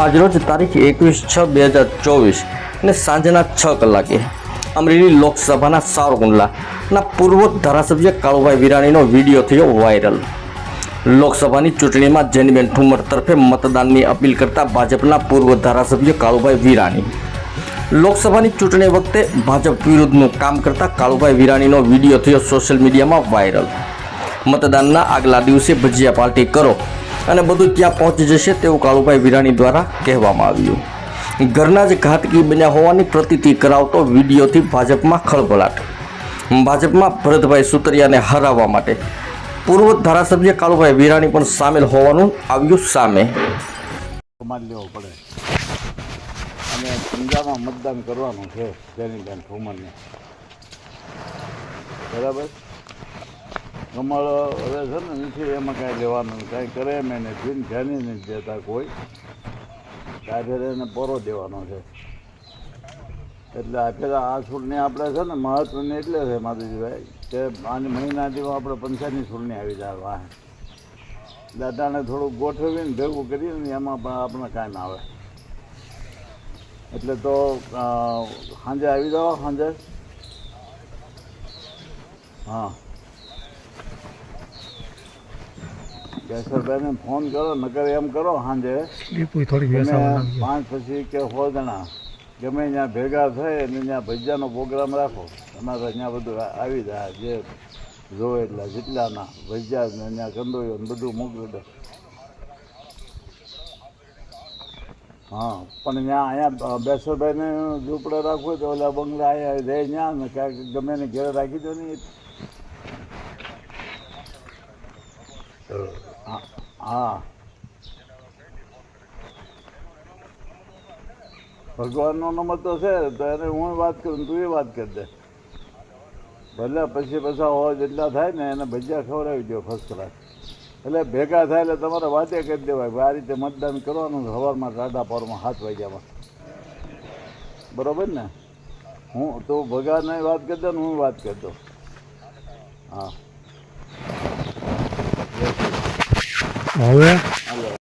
આજરોજ તારીખ 21/6/2024 અને સાંજના 6 કલાકે અમરેલી લોકસભાના સાવરકુંડલાના પૂર્વ ધારાસભ્ય કાળુભાઈ વિરાણીનો વિડીયો થયો વાયરલ। લોકસભાની ચૂંટણીમાં જેનીબેન ઠુમર તરફે મતદાનની અપીલ કરતા ભાજપના પૂર્વ ધારાસભ્ય કાળુભાઈ વિરાણી લોકસભાની ચૂંટણી વખતે ભાજપ વિરુદ્ધનું કામ કરતા કાળુભાઈ વિરાણીનો વિડીયો થયો સોશિયલ મીડિયામાં વાયરલ। મતદાનના આગલા દિવસે ભજીયા પાર્ટી કરો અને બધું ત્યાં પહોંચી જશે તેવું કાળુભાઈ વિરાણી દ્વારા કહેવામાં આવ્યું। ઘરના જ ઘાતકી બન્યા હોવાની પ્રતીતિ કરાવતો વિડીયોથી ભાજપમાં ખળભળાટ। ભાજપમાં ભરતભાઈ સુતરિયાને હરાવવા માટે પૂર્વ ધારાસભ્ય કાળુભાઈ વિરાણી પણ સામેલ હોવાનું આવ્યું સામે। લેવો પડે અને પંજાબમાં મતદાન કરવાનું છે જેનીબેન ઠુમરને, બરાબર। કમળ હવે છે ને નથી એમાં કાંઈ લેવાનું, કાંઈ કરે એમ નથી, ધ્યાન નથી દેતા કોઈ, કાંઈ એને પોરો દેવાનો છે। એટલે આ પેલા આ ચૂંટણી આપણે છે ને મહત્વની એટલે છે માધુજીભાઈ કે આની મહિનાથી આપણે પંચાયતની ચૂંટણી આવી જાય વાહ દાદાને થોડુંક ગોઠવીને ભેગું કરીએ ને એમાં પણ આપણે કાંઈ ના આવે। એટલે તો સાંજે આવી જાઓ, સાંજે હા કેશરભાઈને ફોન કરો, નકર એમ કરો સાંજે 5 પછી કે 6 જણા ગમે ત્યાં ભેગા થાય અને ત્યાં ભજીયાનો પ્રોગ્રામ રાખો, તમારે ત્યાં બધું આવી જાય, જે જોવે એટલા જેટલાના ભજીયા ને ત્યાં કંદોયો ને બધું મોકલી દે। હા પણ ત્યાં અહીંયા બેસરભાઈને ઝૂંપડે રાખવું તો ઓલા બંગલા અહીંયા રહે ત્યાં ને ક્યાંક ગમે ને ઘેરે રાખી દો ને। હા ભગવાનનો નંબર તો છે તો એને હું વાત કરું, તું એ વાત કરી દે ભલે પછી પછા હોય જેટલા થાય ને એને ભજીયા ખવડાવી દો ફર્સ્ટ ક્લાસ। એટલે ભેગા થાય એટલે તમારે વાતે કરી દેવાય આ રીતે મતદાન કરવાનું સવારમાં ટાટા પારમાં 7 વાગ્યામાં, બરાબર ને? હું તો ભગાને વાત કરી દઉં ને હું વાત કરી દઉં। હા હવે